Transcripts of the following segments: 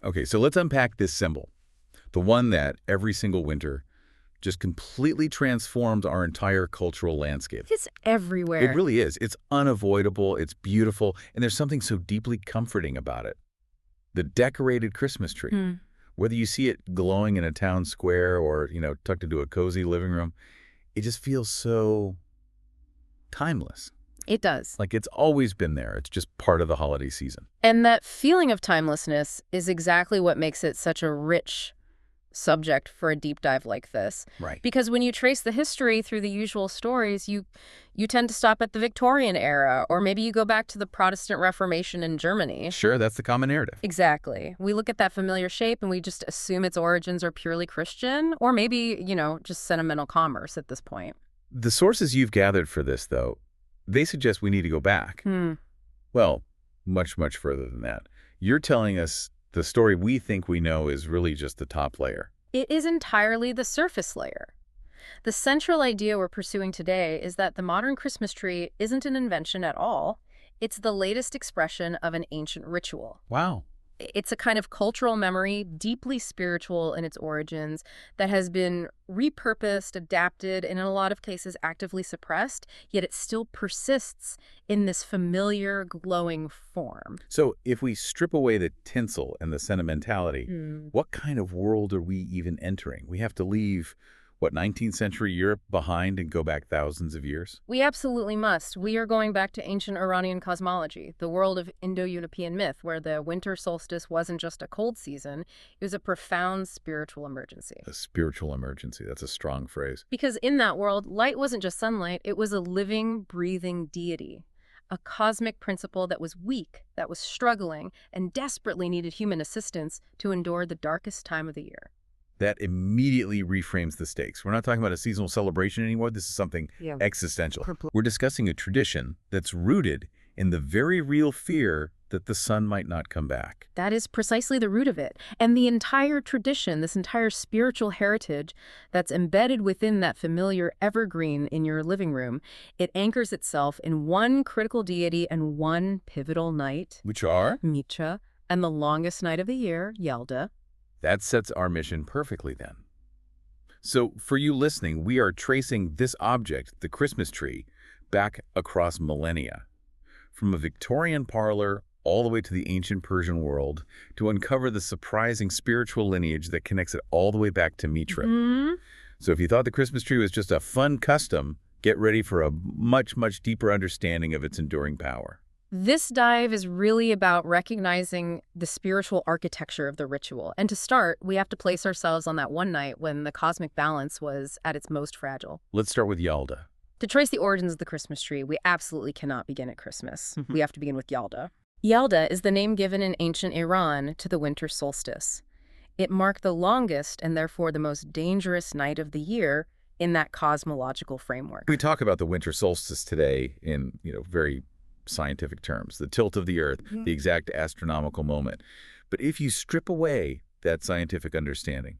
Okay, so let's unpack this symbol, the one that every single winter just completely transforms our entire cultural landscape. It's It everywhere. really is. It's unavoidable, it's beautiful, and there's something so deeply comforting about it. The decorated Christmas tree. Hmm. Whether you see it glowing in a town square or, tucked into a cozy living room, it just feels so timeless. It does. Like it's always been there. It's just part of the holiday season. And that feeling of timelessness is exactly what makes it such a rich subject for a deep dive like this. Right. Because when you trace the history through the usual stories, you tend to stop at the Victorian era, or maybe you go back to the Protestant Reformation in Germany. Sure, that's the common narrative. Exactly. We look at that familiar shape and we just assume its origins are purely Christian, or maybe, just sentimental commerce at this point. The sources you've gathered for this, though, they suggest we need to go back. Well, much, much further than that. You're telling us the story we think we know is really just the top layer. It is entirely the surface layer. The central idea we're pursuing today is that the modern Christmas tree isn't an invention at all. It's the latest expression of an ancient ritual. Wow. It's a kind of cultural memory, deeply spiritual in its origins, that has been repurposed, adapted, and in a lot of cases actively suppressed, yet it still persists in this familiar, glowing form. So if we strip away the tinsel and the sentimentality, what kind of world are we even entering? We have to leave, 19th century Europe behind and go back thousands of years? We absolutely must. We are going back to ancient Iranian cosmology, the world of Indo-European myth, where the winter solstice wasn't just a cold season, it was a profound spiritual emergency. A spiritual emergency. That's a strong phrase. Because in that world, light wasn't just sunlight, it was a living, breathing deity. A cosmic principle that was weak, that was struggling, and desperately needed human assistance to endure the darkest time of the year. That immediately reframes the stakes. We're not talking about a seasonal celebration anymore. This is something existential. We're discussing a tradition that's rooted in the very real fear that the sun might not come back. That is precisely the root of it. And the entire tradition, this entire spiritual heritage that's embedded within that familiar evergreen in your living room, it anchors itself in one critical deity and one pivotal night. Which are? Mithra, and the longest night of the year, Yalda. That sets our mission perfectly then. So for you listening, we are tracing this object, the Christmas tree, back across millennia. From a Victorian parlor all the way to the ancient Persian world to uncover the surprising spiritual lineage that connects it all the way back to Mithra. So if you thought the Christmas tree was just a fun custom, get ready for a much, much deeper understanding of its enduring power. This dive is really about recognizing the spiritual architecture of the ritual. And to start, we have to place ourselves on that one night when the cosmic balance was at its most fragile. Let's start with Yalda. To trace the origins of the Christmas tree, we absolutely cannot begin at Christmas. We have to begin with Yalda. Yalda is the name given in ancient Iran to the winter solstice. It marked the longest and therefore the most dangerous night of the year in that cosmological framework. We talk about the winter solstice today in, very scientific terms, the tilt of the Earth, the exact astronomical moment. But if you strip away that scientific understanding,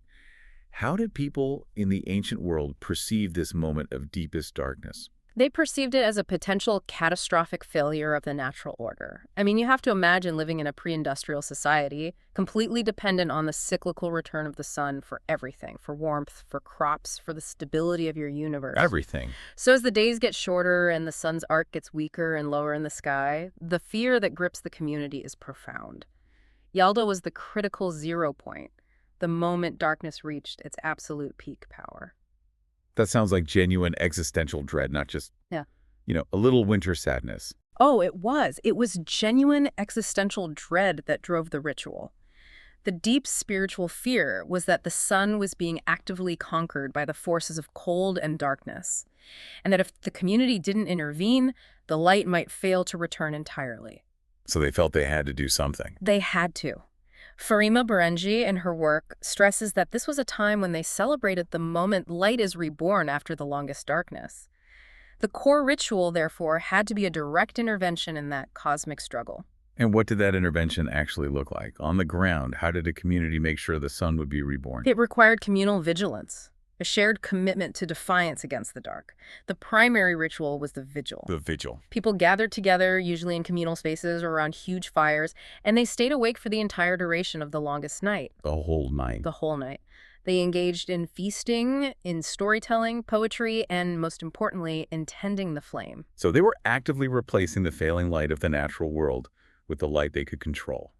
how did people in the ancient world perceive this moment of deepest darkness? They perceived it as a potential catastrophic failure of the natural order. I mean, you have to imagine living in a pre-industrial society, completely dependent on the cyclical return of the sun for everything, for warmth, for crops, for the stability of your universe. Everything. So as the days get shorter and the sun's arc gets weaker and lower in the sky, the fear that grips the community is profound. Yalda was the critical zero point, the moment darkness reached its absolute peak power. That sounds like genuine existential dread, not just, a little winter sadness. Oh, it was. It was genuine existential dread that drove the ritual. The deep spiritual fear was that the sun was being actively conquered by the forces of cold and darkness, and that if the community didn't intervene, the light might fail to return entirely. So they felt they had to do something. They had to. Farima Berenji, in her work, stresses that this was a time when they celebrated the moment light is reborn after the longest darkness. The core ritual, therefore, had to be a direct intervention in that cosmic struggle. And what did that intervention actually look like? On the ground, how did a community make sure the sun would be reborn? It required communal vigilance. a shared commitment to defiance against the dark. The primary ritual was the vigil. The vigil. People gathered together, usually in communal spaces or around huge fires, and they stayed awake for the entire duration of the longest night. The whole night. The whole night. They engaged in feasting, in storytelling, poetry, and most importantly, in tending the flame. So they were actively replacing the failing light of the natural world with the light they could control,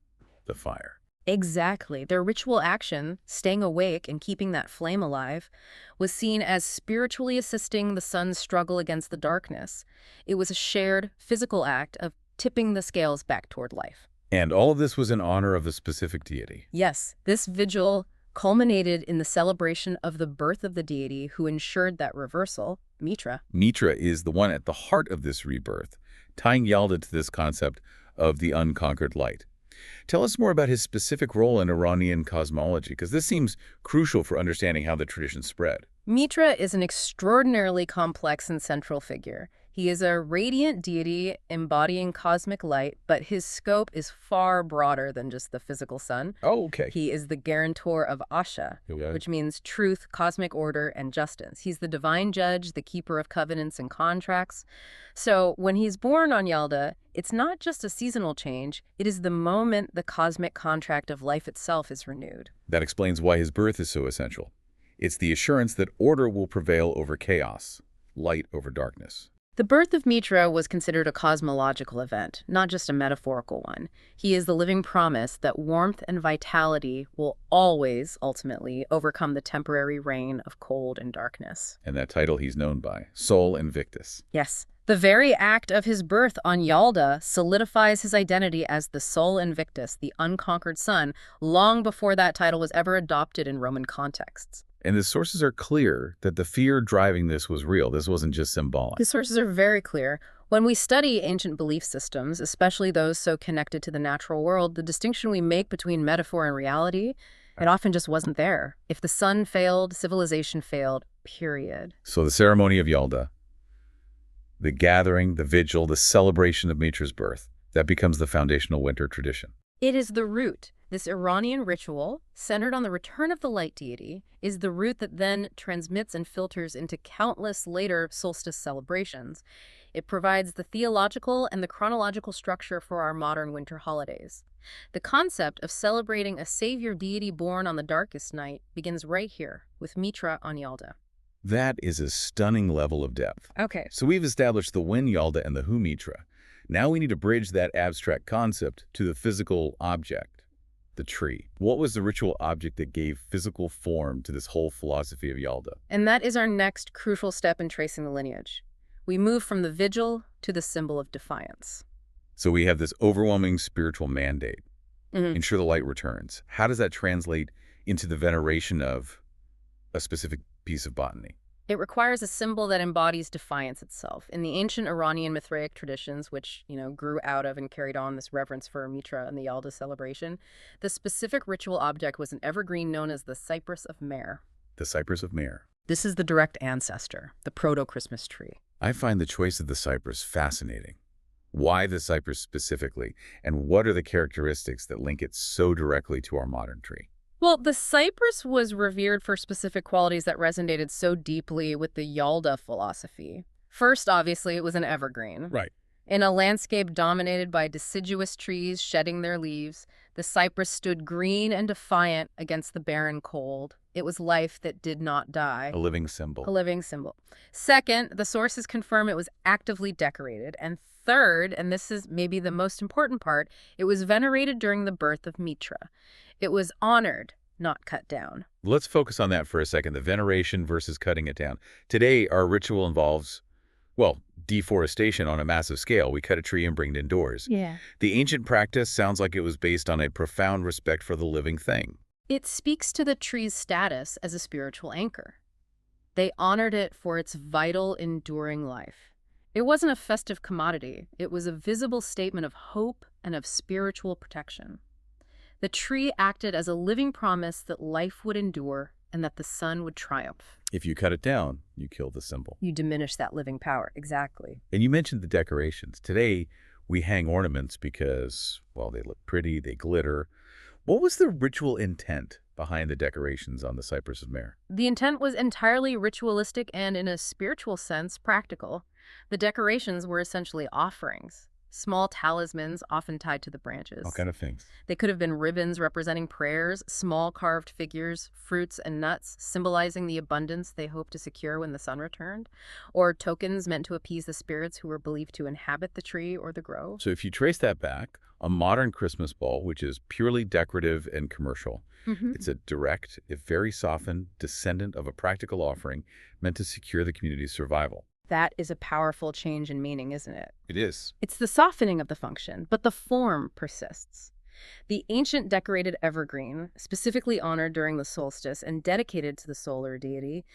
the fire. Exactly. Their ritual action, staying awake and keeping that flame alive, was seen as spiritually assisting the sun's struggle against the darkness. It was a shared physical act of tipping the scales back toward life. And all of this was in honor of a specific deity. Yes, this vigil culminated in the celebration of the birth of the deity who ensured that reversal, Mithra. Mithra is the one at the heart of this rebirth, tying Yalda to this concept of the unconquered light. Tell us more about his specific role in Iranian cosmology, because this seems crucial for understanding how the tradition spread. Mithra is an extraordinarily complex and central figure. He is a radiant deity embodying cosmic light, but his scope is far broader than just the physical sun. Oh, okay. He is the guarantor of Asha, which means truth, cosmic order, and justice. He's the divine judge, the keeper of covenants and contracts. So when he's born on Yalda, it's not just a seasonal change, it is the moment the cosmic contract of life itself is renewed. That explains why his birth is so essential. It's the assurance that order will prevail over chaos, light over darkness. The birth of Mithra was considered a cosmological event, not just a metaphorical one. He is the living promise that warmth and vitality will always, ultimately, overcome the temporary reign of cold and darkness. And that title he's known by, Sol Invictus. Yes. The very act of his birth on Yalda solidifies his identity as the Sol Invictus, the unconquered sun, long before that title was ever adopted in Roman contexts. And the sources are clear that the fear driving this was real. This wasn't just symbolic. The sources are very clear. When we study ancient belief systems, especially those so connected to the natural world, the distinction we make between metaphor and reality, it often just wasn't there. If the sun failed, civilization failed, period. So the ceremony of Yalda, the gathering, the vigil, the celebration of Mithra's birth, that becomes the foundational winter tradition. It is the root. This Iranian ritual, centered on the return of the light deity, is the root that then transmits and filters into countless later solstice celebrations. It provides the theological and the chronological structure for our modern winter holidays. The concept of celebrating a savior deity born on the darkest night begins right here, with Mithra on Yalda. That is a stunning level of depth. Okay. So we've established the when Yalda and the who Mithra. Now we need to bridge that abstract concept to the physical object, the tree. What was the ritual object that gave physical form to this whole philosophy of Yalda? And that is our next crucial step in tracing the lineage. We move from the vigil to the symbol of defiance. So we have this overwhelming spiritual mandate. Ensure the light returns. How does that translate into the veneration of a specific piece of botany? It requires a symbol that embodies defiance itself. In the ancient Iranian Mithraic traditions, which, grew out of and carried on this reverence for Mithra and the Yalda celebration, the specific ritual object was an evergreen known as the cypress of Mer. The cypress of Mer. This is the direct ancestor, the proto-Christmas tree. I find the choice of the cypress fascinating. Why the cypress specifically, and what are the characteristics that link it so directly to our modern tree? Well, the cypress was revered for specific qualities that resonated so deeply with the Yalda philosophy. First, obviously, it was an evergreen. Right. In a landscape dominated by deciduous trees shedding their leaves, the cypress stood green and defiant against the barren cold. It was life that did not die. A living symbol. A living symbol. Second, the sources confirm it was actively decorated. And third, and this is maybe the most important part, it was venerated during the birth of Mithra. It was honored, not cut down. Let's focus on that for a second, the veneration versus cutting it down. Today, our ritual involves, deforestation on a massive scale. We cut a tree and bring it indoors. Yeah. The ancient practice sounds like it was based on a profound respect for the living thing. It speaks to the tree's status as a spiritual anchor. They honored it for its vital, enduring life. It wasn't a festive commodity. It was a visible statement of hope and of spiritual protection. The tree acted as a living promise that life would endure and that the sun would triumph. If you cut it down, you kill the symbol. You diminish that living power, exactly. And you mentioned the decorations. Today, we hang ornaments because, they look pretty, they glitter. What was the ritual intent behind the decorations on the Cypress of Mer? The intent was entirely ritualistic and, in a spiritual sense, practical. The decorations were essentially offerings, small talismans often tied to the All branches. kind of things. They could have been ribbons representing prayers, small carved figures, fruits and nuts, symbolizing the abundance they hoped to secure when the sun returned, or tokens meant to appease the spirits who were believed to inhabit the tree or the grove. So if you trace that back, a modern Christmas ball, which is purely decorative and commercial, it's a direct, if very softened, descendant of a practical offering meant to secure the community's survival. That is a powerful change in meaning, isn't it? It is. It's the softening of the function, but the form persists. The ancient decorated evergreen, specifically honored during the solstice and dedicated to the solar deity,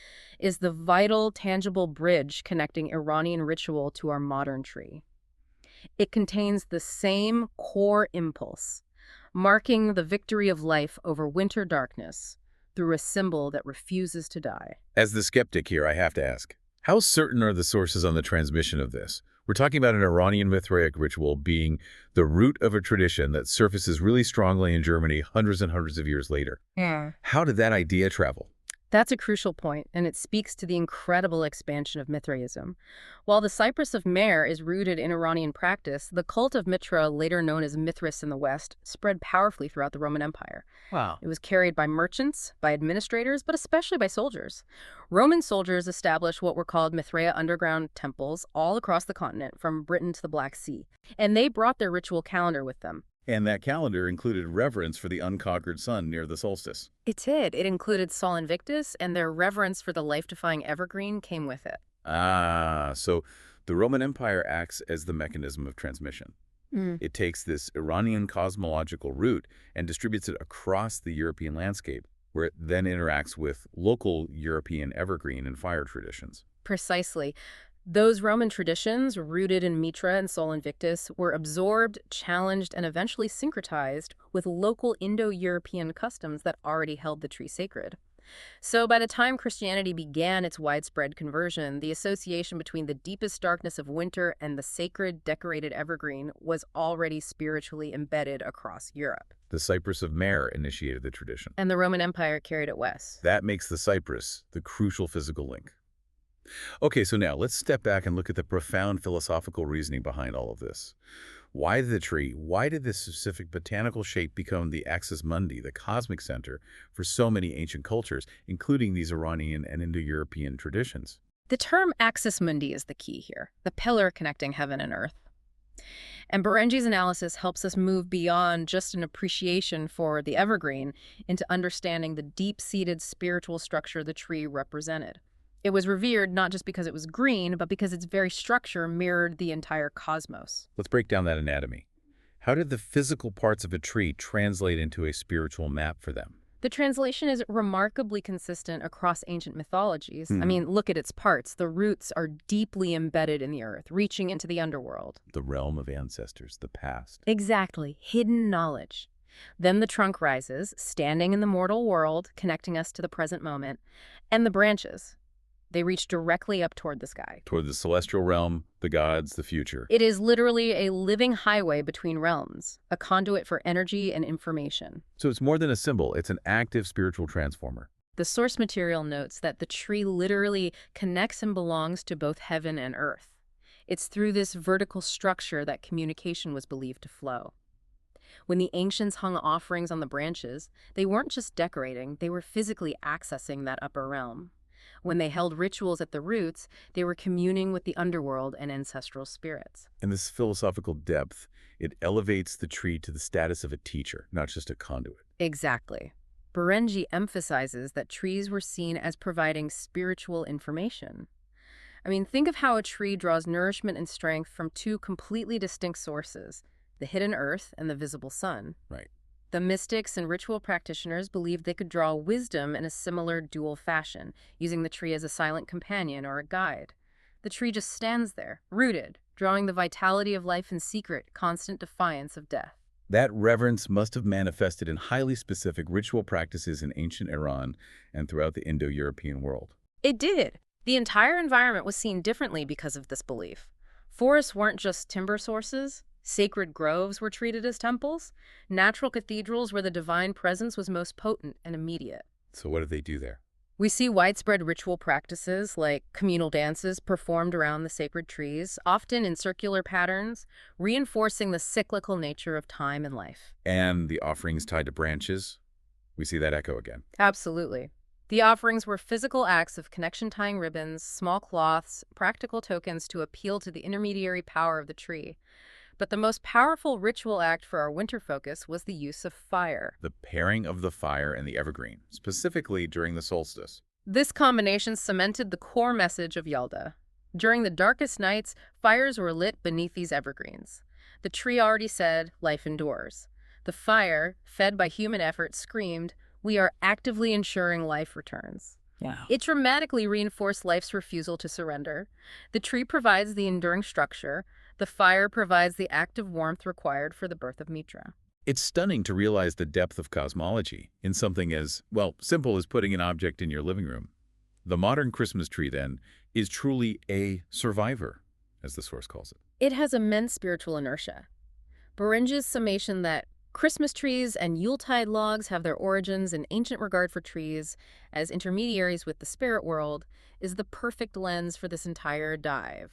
is the vital, tangible bridge connecting Iranian ritual to our modern tree. It contains the same core impulse, marking the victory of life over winter darkness through a symbol that refuses to die. As the skeptic here, I have to ask, how certain are the sources on the transmission of this? We're talking about an Iranian Mithraic ritual being the root of a tradition that surfaces really strongly in Germany hundreds and hundreds of years later. Yeah. How did that idea travel? That's a crucial point, and it speaks to the incredible expansion of Mithraism. While the Cypress of Mer is rooted in Iranian practice, the cult of Mithra, later known as Mithras in the West, spread powerfully throughout the Roman Empire. Wow. It was carried by merchants, by administrators, but especially by soldiers. Roman soldiers established what were called Mithraea underground temples all across the continent, from Britain to the Black Sea. And they brought their ritual calendar with them. And that calendar included reverence for the unconquered sun near the solstice. It did. It included Sol Invictus, and their reverence for the life-defying evergreen came with it. So the Roman Empire acts as the mechanism of transmission. It takes this Iranian cosmological root and distributes it across the European landscape, where it then interacts with local European evergreen and fire traditions. Precisely. Those Roman traditions, rooted in Mithra and Sol Invictus, were absorbed, challenged, and eventually syncretized with local Indo-European customs that already held the tree sacred. So by the time Christianity began its widespread conversion, the association between the deepest darkness of winter and the sacred decorated evergreen was already spiritually embedded across Europe. The Cypress of Mer initiated the tradition. And the Roman Empire carried it west. That makes the cypress the crucial physical link. Okay, so now let's step back and look at the profound philosophical reasoning behind all of this. Why the tree? Why did this specific botanical shape become the axis mundi, the cosmic center, for so many ancient cultures, including these Iranian and Indo-European traditions? The term axis mundi is the key here, the pillar connecting heaven and earth. And Berengi's analysis helps us move beyond just an appreciation for the evergreen into understanding the deep-seated spiritual structure the tree represented. It was revered not just because it was green, but because its very structure mirrored the entire cosmos. Let's break down that anatomy. How did the physical parts of a tree translate into a spiritual map for them? The translation is remarkably consistent across ancient mythologies. I mean, look at its parts. The roots are deeply embedded in the earth, reaching into the underworld. The realm of ancestors, the past. Exactly, hidden knowledge. Then the trunk rises, standing in the mortal world, connecting us to the present moment. And the branches. They reach directly up toward the sky. Toward the celestial realm, the gods, the future. It is literally a living highway between realms, a conduit for energy and information. So it's more than a symbol, it's an active spiritual transformer. The source material notes that the tree literally connects and belongs to both heaven and earth. It's through this vertical structure that communication was believed to flow. When the ancients hung offerings on the branches, they weren't just decorating, they were physically accessing that upper realm. When they held rituals at the roots, they were communing with the underworld and ancestral spirits. And this philosophical depth, it elevates the tree to the status of a teacher, not just a conduit. Exactly. Berengi emphasizes that trees were seen as providing spiritual information. I mean, think of how a tree draws nourishment and strength from two completely distinct sources, the hidden earth and the visible sun. Right. The mystics and ritual practitioners believed they could draw wisdom in a similar dual fashion, using the tree as a silent companion or a guide. The tree just stands there, rooted, drawing the vitality of life in secret, constant defiance of death. That reverence must have manifested in highly specific ritual practices in ancient Iran and throughout the Indo-European world. It did. The entire environment was seen differently because of this belief. Forests weren't just timber sources. Sacred groves were treated as temples, natural cathedrals where the divine presence was most potent and immediate. So what did they do there? We see widespread ritual practices like communal dances performed around the sacred trees, often in circular patterns, reinforcing the cyclical nature of time and life. And the offerings tied to branches? We see that echo again. Absolutely. The offerings were physical acts of connection tying ribbons, small cloths, practical tokens to appeal to the intermediary power of the tree. But the most powerful ritual act for our winter focus was the use of fire. The pairing of the fire and the evergreen, specifically during the solstice. This combination cemented the core message of Yalda. During the darkest nights, fires were lit beneath these evergreens. The tree already said, life endures. The fire, fed by human effort, screamed, we are actively ensuring life returns. Yeah. It dramatically reinforced life's refusal to surrender. The tree provides the enduring structure. The fire provides the active warmth required for the birth of Mithra. It's stunning to realize the depth of cosmology in something as, well, simple as putting an object in your living room. The modern Christmas tree, then, is truly a survivor, as the source calls it. It has immense spiritual inertia. Berenge's summation that Christmas trees and Yuletide logs have their origins in ancient regard for trees as intermediaries with the spirit world is the perfect lens for this entire dive.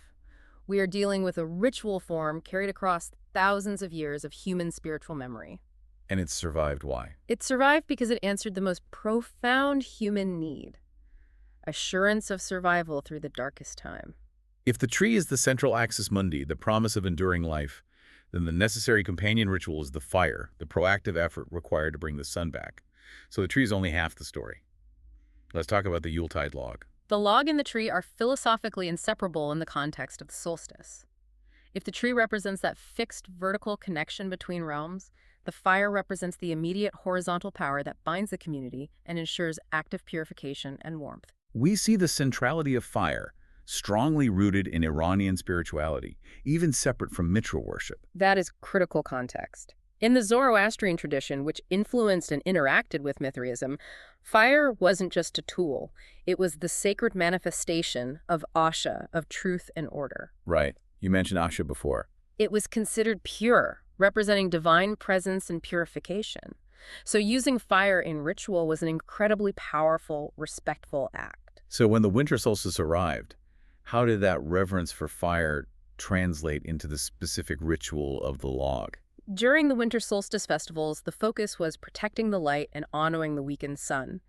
We are dealing with a ritual form carried across thousands of years of human spiritual memory. And it's survived why? It survived because it answered the most profound human need: assurance of survival through the darkest time. If the tree is the central axis mundi, the promise of enduring life, then the necessary companion ritual is the fire, the proactive effort required to bring the sun back. So the tree is only half the story. Let's talk about the Yuletide log. The log and the tree are philosophically inseparable in the context of the solstice. If the tree represents that fixed vertical connection between realms, the fire represents the immediate horizontal power that binds the community and ensures active purification and warmth. We see the centrality of fire, strongly rooted in Iranian spirituality, even separate from Mithra worship. That is critical context. In the Zoroastrian tradition, which influenced and interacted with Mithraism, fire wasn't just a tool. It was the sacred manifestation of Asha, of truth and order. Right. You mentioned Asha before. It was considered pure, representing divine presence and purification. So using fire in ritual was an incredibly powerful, respectful act. So when the winter solstice arrived, how did that reverence for fire translate into the specific ritual of the log? During the winter solstice festivals, the focus was protecting the light and honoring the weakened sun.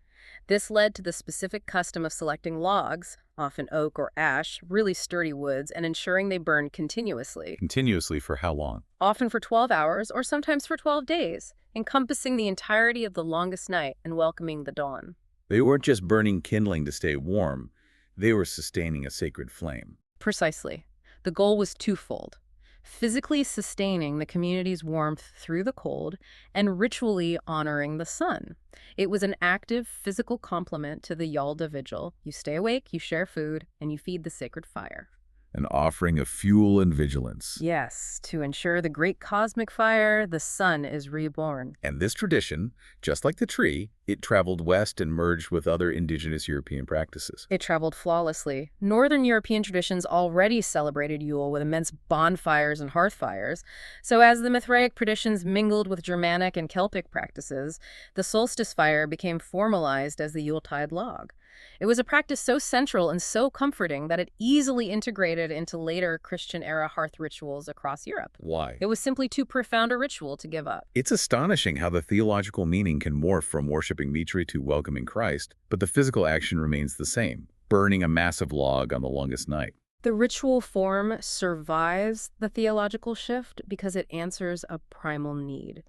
This led to the specific custom of selecting logs, often oak or ash, really sturdy woods, and ensuring they burned continuously. Continuously for how long? Often for 12 hours or sometimes for 12 days, encompassing the entirety of the longest night and welcoming the dawn. They weren't just burning kindling to stay warm, they were sustaining a sacred flame. Precisely. The goal was twofold: physically sustaining the community's warmth through the cold and ritually honoring the sun. It was an active physical complement to the Yalda vigil. You stay awake, you share food, and you feed the sacred fire. An offering of fuel and vigilance. Yes, to ensure the great cosmic fire, the sun is reborn. And this tradition, just like the tree, it traveled west and merged with other indigenous European practices. It traveled flawlessly. Northern European traditions already celebrated Yule with immense bonfires and hearth fires. So as the Mithraic traditions mingled with Germanic and Celtic practices, the solstice fire became formalized as the Yuletide log. It was a practice so central and so comforting that it easily integrated into later Christian-era hearth rituals across Europe. Why? It was simply too profound a ritual to give up. It's astonishing how the theological meaning can morph from worshiping Mithra to welcoming Christ, but the physical action remains the same, burning a massive log on the longest night. The ritual form survives the theological shift because it answers a primal need.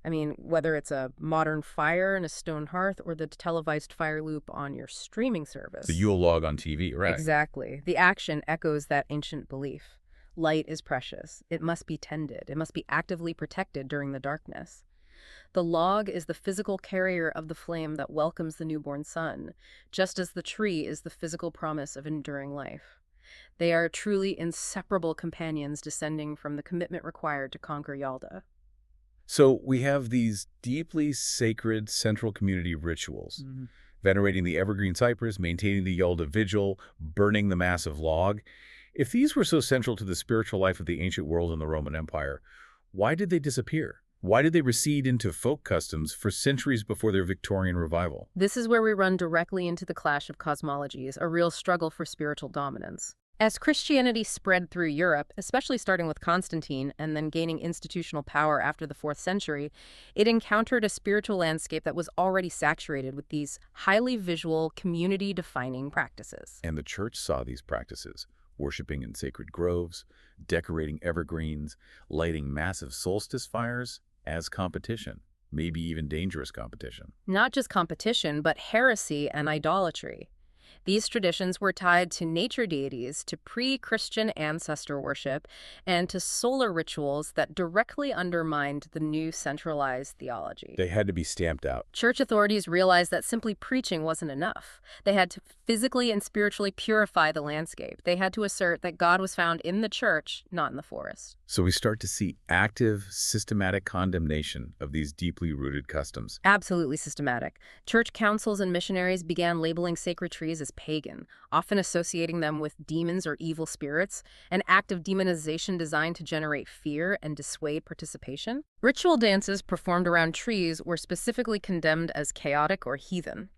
I mean, whether it's a modern fire in a stone hearth or the televised fire loop on your streaming service. The Yule log on TV, right? Exactly. The action echoes that ancient belief. Light is precious. It must be tended. It must be actively protected during the darkness. The log is the physical carrier of the flame that welcomes the newborn sun, just as the tree is the physical promise of enduring life. They are truly inseparable companions descending from the commitment required to conquer Yalda. So we have these deeply sacred central community rituals, venerating the evergreen cypress, maintaining the Yalda vigil, burning the massive log. If these were so central to the spiritual life of the ancient world in the Roman Empire, why did they disappear? Why did they recede into folk customs for centuries before their Victorian revival? This is where we run directly into the clash of cosmologies, a real struggle for spiritual dominance. As Christianity spread through Europe, especially starting with Constantine and then gaining institutional power after the 4th century, it encountered a spiritual landscape that was already saturated with these highly visual, community-defining practices. And the church saw these practices, worshiping in sacred groves, decorating evergreens, lighting massive solstice fires, as competition, maybe even dangerous competition. Not just competition, but heresy and idolatry. These traditions were tied to nature deities, to pre-Christian ancestor worship, and to solar rituals that directly undermined the new centralized theology. They had to be stamped out. Church authorities realized that simply preaching wasn't enough. They had to physically and spiritually purify the landscape. They had to assert that God was found in the church, not in the forest. So we start to see active, systematic condemnation of these deeply rooted customs. Absolutely systematic. Church councils and missionaries began labeling sacred trees as pagan, often associating them with demons or evil spirits, an act of demonization designed to generate fear and dissuade participation. Ritual dances performed around trees were specifically condemned as chaotic or heathen.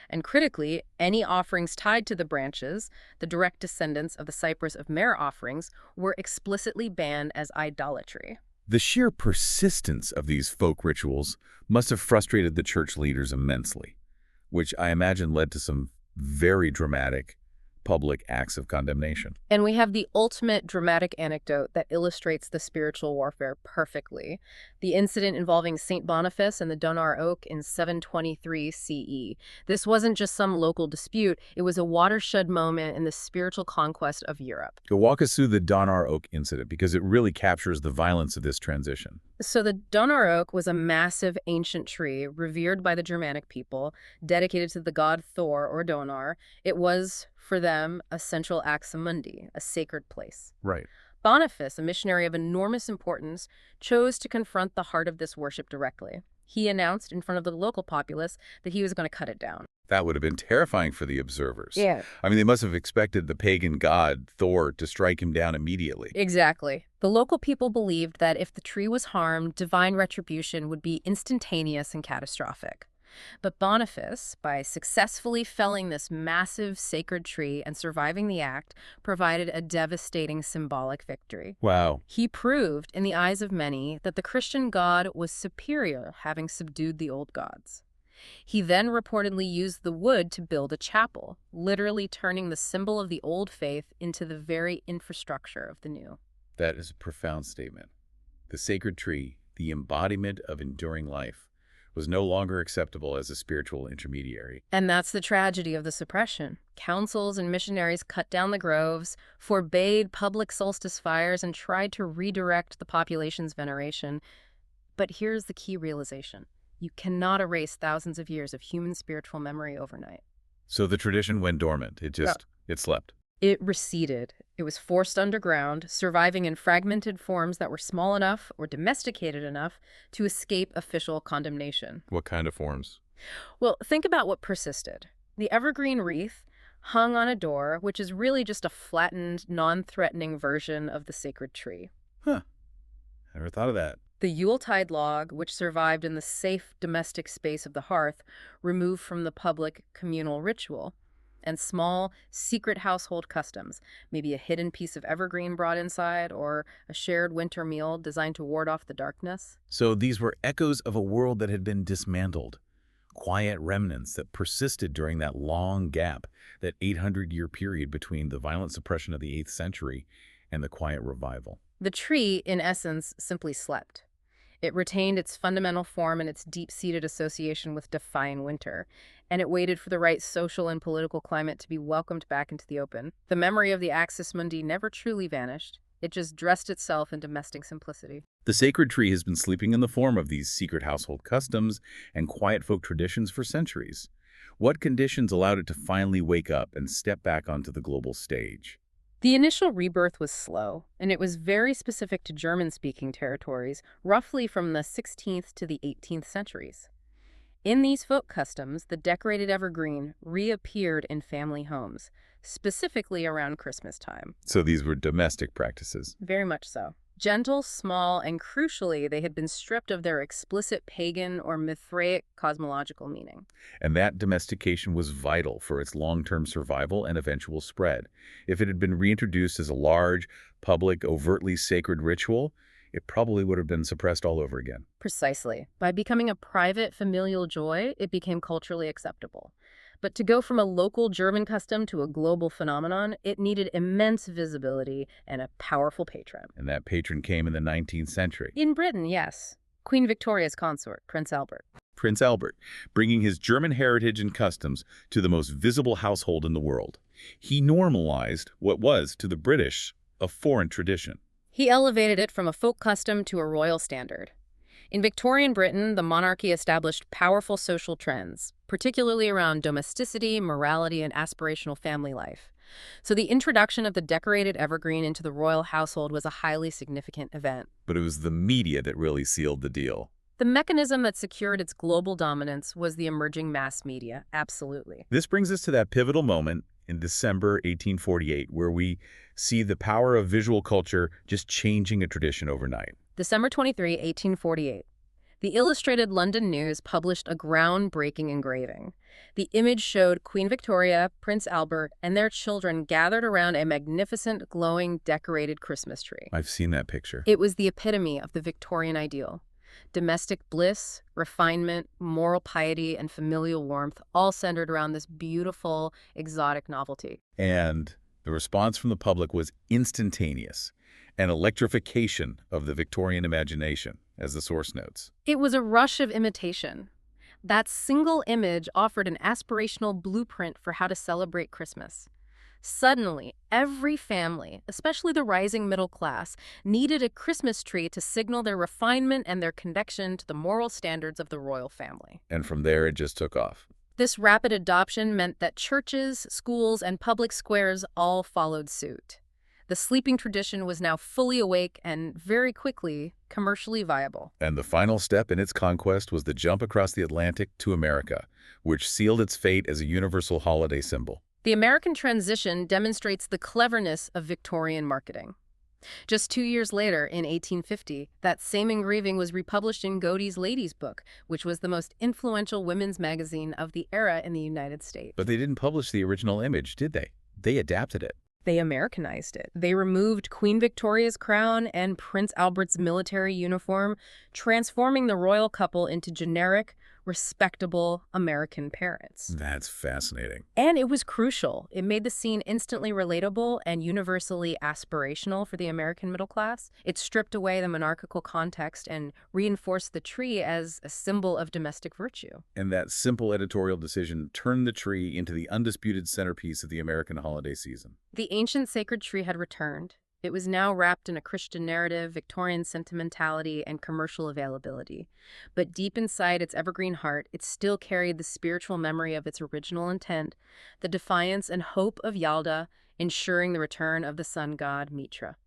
And critically, any offerings tied to the branches, the direct descendants of the Cypress of Mer offerings, were explicitly banned as idolatry. The sheer persistence of these folk rituals must have frustrated the church leaders immensely, which I imagine led to some very dramatic public acts of condemnation. And we have the ultimate dramatic anecdote that illustrates the spiritual warfare perfectly. The incident involving St. Boniface and the Donar Oak in 723 CE. This wasn't just some local dispute, it was a watershed moment in the spiritual conquest of Europe. Go walk us through the Donar Oak incident because it really captures the violence of this transition. So the Donar Oak was a massive ancient tree revered by the Germanic people, dedicated to the god Thor or Donar. It was, for them, a central axis mundi, a sacred place. Right. Boniface, a missionary of enormous importance, chose to confront the heart of this worship directly. He announced in front of the local populace that he was going to cut it down. That would have been terrifying for the observers. Yeah. I mean, they must have expected the pagan god, Thor, to strike him down immediately. Exactly. The local people believed that if the tree was harmed, divine retribution would be instantaneous and catastrophic. But Boniface, by successfully felling this massive sacred tree and surviving the act, provided a devastating symbolic victory. Wow. He proved, in the eyes of many, that the Christian God was superior, having subdued the old gods. He then reportedly used the wood to build a chapel, literally turning the symbol of the old faith into the very infrastructure of the new. That is a profound statement. The sacred tree, the embodiment of enduring life, was no longer acceptable as a spiritual intermediary. And that's the tragedy of the suppression. Councils and missionaries cut down the groves, forbade public solstice fires, and tried to redirect the population's veneration. But here's the key realization. You cannot erase thousands of years of human spiritual memory overnight. So the tradition went dormant. It slept. It receded. It was forced underground, surviving in fragmented forms that were small enough or domesticated enough to escape official condemnation. What kind of forms? Well, think about what persisted. The evergreen wreath hung on a door, which is really just a flattened, non-threatening version of the sacred tree. Huh. Never thought of that. The Yuletide log, which survived in the safe domestic space of the hearth, removed from the public communal ritual. And small, secret household customs, maybe a hidden piece of evergreen brought inside or a shared winter meal designed to ward off the darkness. So these were echoes of a world that had been dismantled, quiet remnants that persisted during that long gap, that 800-year period between the violent suppression of the 8th century and the quiet revival. The tree, in essence, simply slept. It retained its fundamental form and its deep-seated association with defying winter, and it waited for the right social and political climate to be welcomed back into the open. The memory of the axis mundi never truly vanished. It just dressed itself in domestic simplicity. The sacred tree has been sleeping in the form of these secret household customs and quiet folk traditions for centuries. What conditions allowed it to finally wake up and step back onto the global stage? The initial rebirth was slow, and it was very specific to German-speaking territories, roughly from the 16th to the 18th centuries. In these folk customs, the decorated evergreen reappeared in family homes, specifically around Christmas time. So these were domestic practices. Very much so. Gentle, small, and crucially, they had been stripped of their explicit pagan or Mithraic cosmological meaning. And that domestication was vital for its long-term survival and eventual spread. If it had been reintroduced as a large, public, overtly sacred ritual, it probably would have been suppressed all over again. Precisely. By becoming a private familial joy, it became culturally acceptable. But to go from a local German custom to a global phenomenon, it needed immense visibility and a powerful patron. And that patron came in the 19th century. In Britain, yes. Queen Victoria's consort, Prince Albert. Prince Albert, bringing his German heritage and customs to the most visible household in the world. He normalized what was, to the British, a foreign tradition. He elevated it from a folk custom to a royal standard. In Victorian Britain, the monarchy established powerful social trends, particularly around domesticity, morality, and aspirational family life. So the introduction of the decorated evergreen into the royal household was a highly significant event. But it was the media that really sealed the deal. The mechanism that secured its global dominance was the emerging mass media, absolutely. This brings us to that pivotal moment in December 1848, where we see the power of visual culture just changing a tradition overnight. December 23, 1848. The Illustrated London News published a groundbreaking engraving. The image showed Queen Victoria, Prince Albert, and their children gathered around a magnificent, glowing, decorated Christmas tree. I've seen that picture. It was the epitome of the Victorian ideal. Domestic bliss, refinement, moral piety, and familial warmth all centered around this beautiful, exotic novelty. And the response from the public was instantaneous. An electrification of the Victorian imagination, as the source notes. It was a rush of imitation. That single image offered an aspirational blueprint for how to celebrate Christmas. Suddenly, every family, especially the rising middle class, needed a Christmas tree to signal their refinement and their connection to the moral standards of the royal family. And from there, it just took off. This rapid adoption meant that churches, schools, and public squares all followed suit. The sleeping tradition was now fully awake and, very quickly, commercially viable. And the final step in its conquest was the jump across the Atlantic to America, which sealed its fate as a universal holiday symbol. The American transition demonstrates the cleverness of Victorian marketing. Just 2 years later, in 1850, that same engraving was republished in Godey's Lady's Book, which was the most influential women's magazine of the era in the United States. But they didn't publish the original image, did they? They adapted it. They Americanized it. They removed Queen Victoria's crown and Prince Albert's military uniform, transforming the royal couple into generic, respectable American parents. That's fascinating. And it was crucial. It made the scene instantly relatable and universally aspirational for the American middle class. It stripped away the monarchical context and reinforced the tree as a symbol of domestic virtue. And that simple editorial decision turned the tree into the undisputed centerpiece of the American holiday season. The ancient sacred tree had returned. It was now wrapped in a Christian narrative, Victorian sentimentality, and commercial availability. But deep inside its evergreen heart, it still carried the spiritual memory of its original intent, the defiance and hope of Yalda, ensuring the return of the sun god Mithra.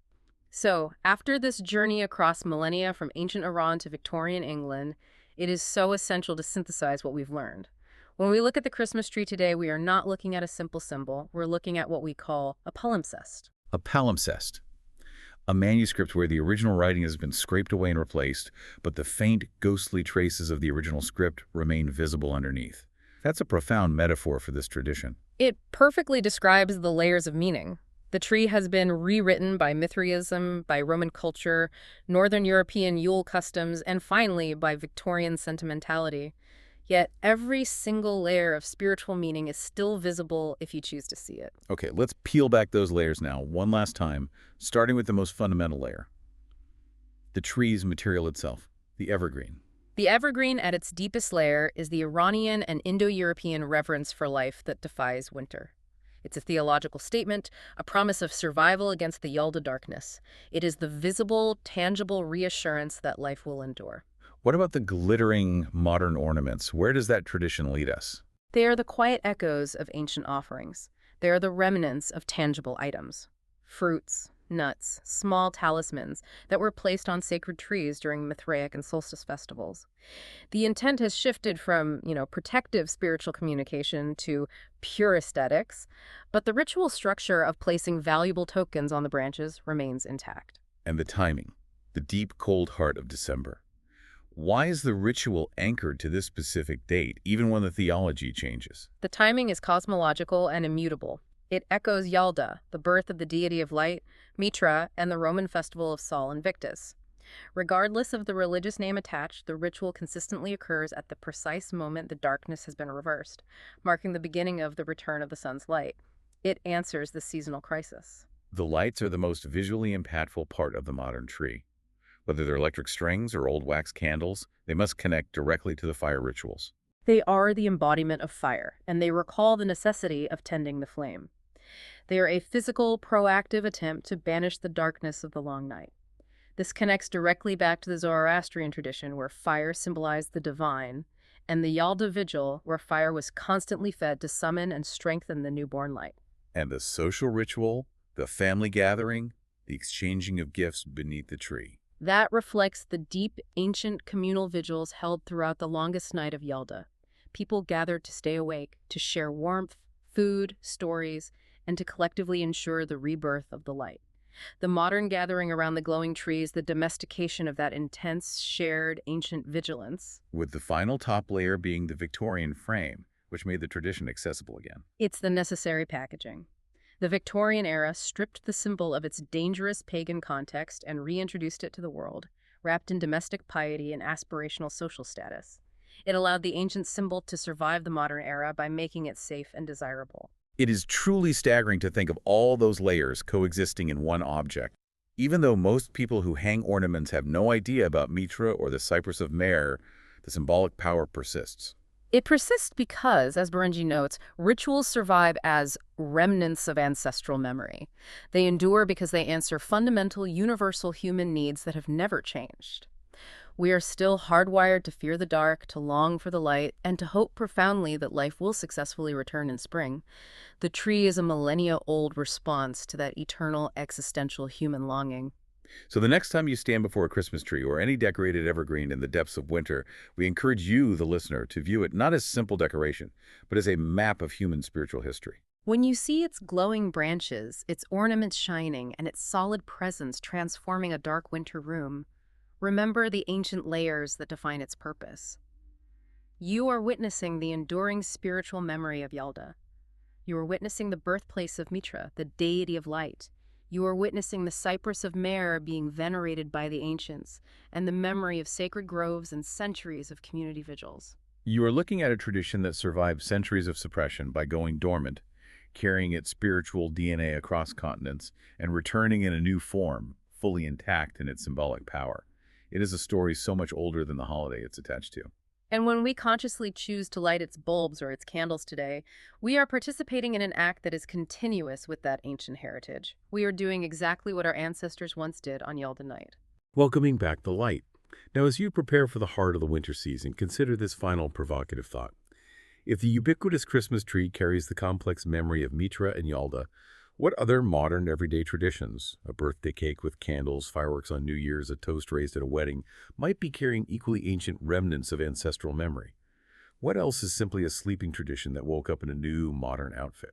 So, after this journey across millennia from ancient Iran to Victorian England, it is so essential to synthesize what we've learned. When we look at the Christmas tree today, we are not looking at a simple symbol. We're looking at what we call a palimpsest. A palimpsest. A manuscript where the original writing has been scraped away and replaced, but the faint, ghostly traces of the original script remain visible underneath. That's a profound metaphor for this tradition. It perfectly describes the layers of meaning. The tree has been rewritten by Mithraism, by Roman culture, Northern European Yule customs, and finally by Victorian sentimentality. Yet every single layer of spiritual meaning is still visible if you choose to see it. Okay, let's peel back those layers now, one last time, starting with the most fundamental layer. The tree's material itself, the evergreen. The evergreen at its deepest layer is the Iranian and Indo-European reverence for life that defies winter. It's a theological statement, a promise of survival against the Yalda darkness. It is the visible, tangible reassurance that life will endure. What about the glittering modern ornaments? Where does that tradition lead us? They are the quiet echoes of ancient offerings. They are the remnants of tangible items. Fruits, nuts, small talismans that were placed on sacred trees during Mithraic and Solstice festivals. The intent has shifted from, protective spiritual communication to pure aesthetics, but the ritual structure of placing valuable tokens on the branches remains intact. And the timing, the deep, cold heart of December. Why is the ritual anchored to this specific date, even when the theology changes? The timing is cosmological and immutable. It echoes Yalda, the birth of the deity of light, Mithra, and the Roman festival of Sol Invictus. Regardless of the religious name attached, the ritual consistently occurs at the precise moment the darkness has been reversed, marking the beginning of the return of the sun's light. It answers the seasonal crisis. The lights are the most visually impactful part of the modern tree. Whether they're electric strings or old wax candles, they must connect directly to the fire rituals. They are the embodiment of fire, and they recall the necessity of tending the flame. They are a physical, proactive attempt to banish the darkness of the long night. This connects directly back to the Zoroastrian tradition, where fire symbolized the divine, and the Yalda vigil, where fire was constantly fed to summon and strengthen the newborn light. And the social ritual, the family gathering, the exchanging of gifts beneath the tree. That reflects the deep, ancient communal vigils held throughout the longest night of Yalda. People gathered to stay awake, to share warmth, food, stories, and to collectively ensure the rebirth of the light. The modern gathering around the glowing tree is the domestication of that intense, shared, ancient vigilance. With the final top layer being the Victorian frame, which made the tradition accessible again. It's the necessary packaging. The Victorian era stripped the symbol of its dangerous pagan context and reintroduced it to the world, wrapped in domestic piety and aspirational social status. It allowed the ancient symbol to survive the modern era by making it safe and desirable. It is truly staggering to think of all those layers coexisting in one object. Even though most people who hang ornaments have no idea about Mithra or the Cypress of Mer, the symbolic power persists. It persists because, as Berenji notes, rituals survive as remnants of ancestral memory. They endure because they answer fundamental, universal human needs that have never changed. We are still hardwired to fear the dark, to long for the light, and to hope profoundly that life will successfully return in spring. The tree is a millennia-old response to that eternal, existential human longing. So the next time you stand before a Christmas tree or any decorated evergreen in the depths of winter, we encourage you, the listener, to view it not as simple decoration, but as a map of human spiritual history. When you see its glowing branches, its ornaments shining, and its solid presence transforming a dark winter room, remember the ancient layers that define its purpose. You are witnessing the enduring spiritual memory of Yalda. You are witnessing the birthplace of Mithra, the deity of light. You are witnessing the cypress of Mer being venerated by the ancients, and the memory of sacred groves and centuries of community vigils. You are looking at a tradition that survived centuries of suppression by going dormant, carrying its spiritual DNA across continents, and returning in a new form, fully intact in its symbolic power. It is a story so much older than the holiday it's attached to. And when we consciously choose to light its bulbs or its candles today, we are participating in an act that is continuous with that ancient heritage. We are doing exactly what our ancestors once did on Yalda night. Welcoming back the light. Now, as you prepare for the heart of the winter season, consider this final provocative thought. If the ubiquitous Christmas tree carries the complex memory of Mithra and Yalda, what other modern everyday traditions, a birthday cake with candles, fireworks on New Year's, a toast raised at a wedding, might be carrying equally ancient remnants of ancestral memory? What else is simply a sleeping tradition that woke up in a new, modern outfit?